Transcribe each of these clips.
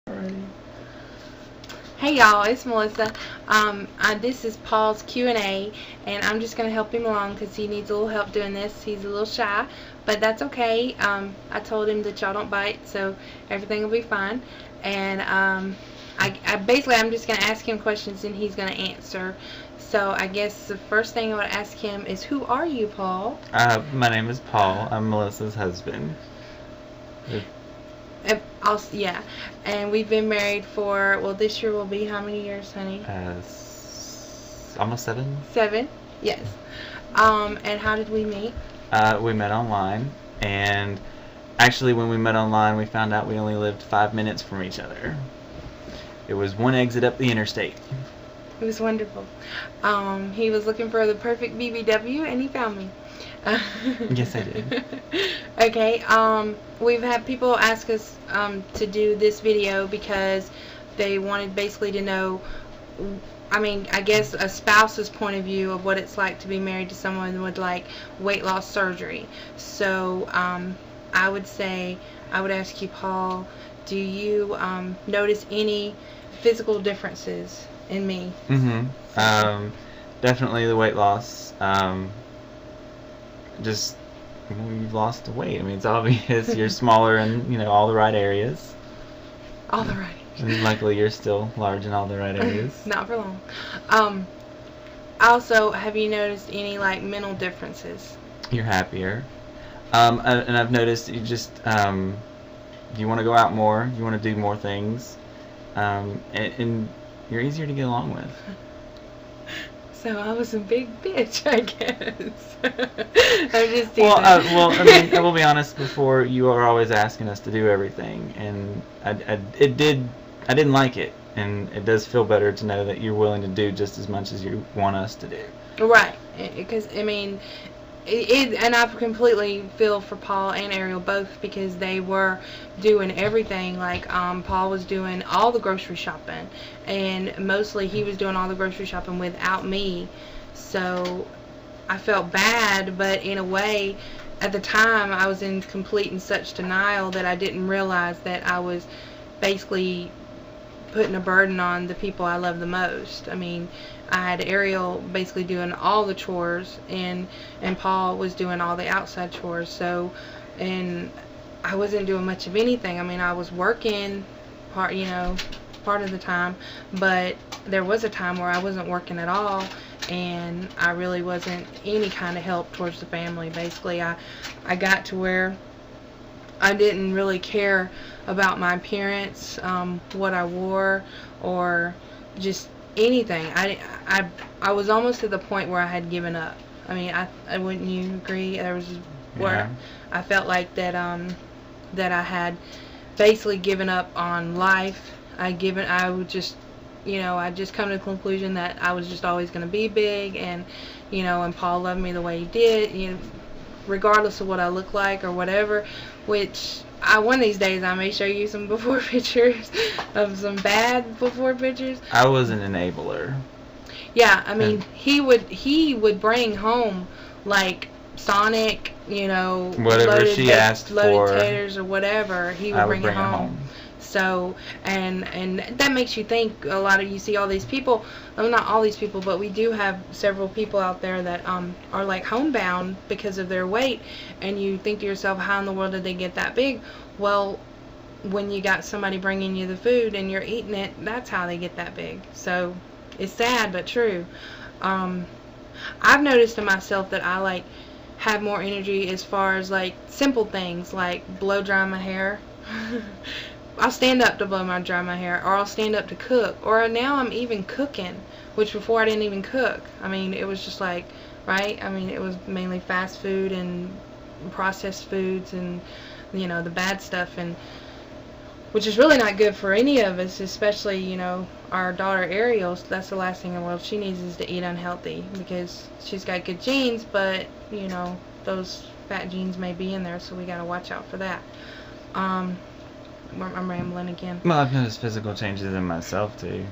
Alrighty. Hey y'all, it's Melissa. This is Paul's Q&A, and I'm just going to help him along because he needs a little help doing this. He's a little shy, but that's okay. I told him that y'all don't bite, so everything will be fine. And I'm just going to ask him questions and he's going to answer. So I guess the first thing I would ask him is, who are you, Paul? My name is Paul. I'm Melissa's husband. Yeah, and we've been married for, well, this year will be how many years, honey? Almost 7. 7, yes. And how did we meet? We met online, and actually when we met online we found out we only lived 5 minutes from each other. It was one exit up the interstate. It was wonderful. He was looking for the perfect BBW, and he found me. Yes, I did. Okay, we've had people ask us to do this video because they wanted basically to know, I guess a spouse's point of view of what it's like to be married to someone with like weight loss surgery. So I would ask you, Paul, do you notice any physical differences in me? Definitely the weight loss. Just you've lost the weight. I mean, it's obvious. You're smaller in all the right areas. All the right areas. And luckily, you're still large in all the right areas. Not for long. Also, have you noticed any like mental differences? You're happier. And I've noticed you just you want to go out more. You want to do more things. And you're easier to get along with. So I was a big bitch, I guess. I'm just teasing. I mean, I will be honest. Before, you were always asking us to do everything, and I didn't like it, and it does feel better to know that you're willing to do just as much as you want us to do. Right, because I mean, and I completely feel for Paul and Ariel both, because they were doing everything. Like Paul was doing all the grocery shopping, and mostly he was doing all the grocery shopping without me. So I felt bad, but in a way, at the time I was in complete and such denial that I didn't realize that I was basically putting a burden on the people I love the most. I mean, I had Ariel basically doing all the chores, and Paul was doing all the outside chores. So, and I wasn't doing much of anything. I mean, I was working part of the time, but there was a time where I wasn't working at all, and I really wasn't any kind of help towards the family. Basically, I got to where I didn't really care about my appearance, what I wore, or just anything. I was almost to the point where I had given up. I mean, I wouldn't you agree? There was where I felt like that I had basically given up on life. I would just I just come to the conclusion that I was just always going to be big, and and Paul loved me the way he did, regardless of what I look like or whatever, which one of these days I may show you some before pictures of some bad before pictures. I was an enabler. Yeah, I mean, he would bring home like Sonic, whatever she asked for, loaded taters or whatever. He would bring it home. So, and that makes you think a lot of, you see all these people, well, not all these people, but we do have several people out there that are like homebound because of their weight, and you think to yourself, how in the world did they get that big? Well, when you got somebody bringing you the food and you're eating it, that's how they get that big. So it's sad but true. I've noticed in myself that I like have more energy as far as like simple things like blow dry my hair. I'll stand up to dry my hair, or I'll stand up to cook, or now I'm even cooking, which before I didn't even cook. I mean, it was just like, right? I mean, it was mainly fast food and processed foods and the bad stuff, and which is really not good for any of us, especially our daughter Ariel. That's the last thing in the world she needs, is to eat unhealthy, because she's got good genes, but those fat genes may be in there, so we got to watch out for that. I'm rambling again. Well, I've noticed physical changes in myself too.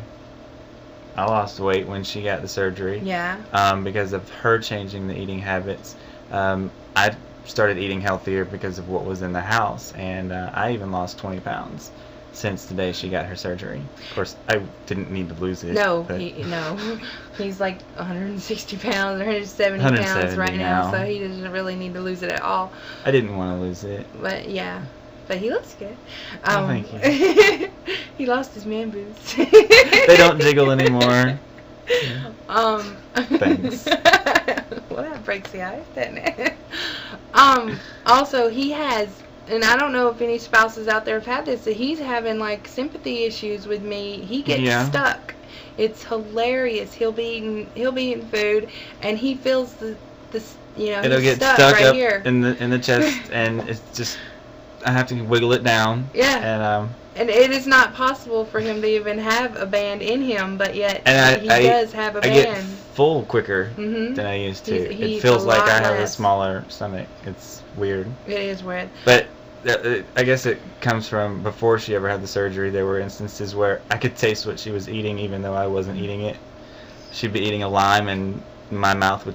I lost weight when she got the surgery. Yeah. Because of her changing the eating habits. I started eating healthier because of what was in the house, and I even lost 20 pounds. since the day she got her surgery. Of course, I didn't need to lose it. No, but he's like 160 pounds, 170 pounds 170 right now, now. so he doesn't really need to lose it at all. I didn't want to lose it. But yeah, but he looks good. Oh, thank you. He lost his man boobs. They don't jiggle anymore. Thanks. Well, that breaks the ice, doesn't it? Also, he has, and I don't know if any spouses out there have had this, that he's having like sympathy issues with me. He gets stuck. It's hilarious. He'll be eating food, and he feels the It'll he's get stuck right up here. in the chest, and it's just I have to wiggle it down. Yeah. And it is not possible for him to even have a band in him, but yet he does have a band. I get full quicker than I used to. It feels like I have a smaller stomach. It's weird. It is weird. But I guess it comes from before she ever had the surgery. There were instances where I could taste what she was eating even though I wasn't eating it. She'd be eating a lime and my mouth would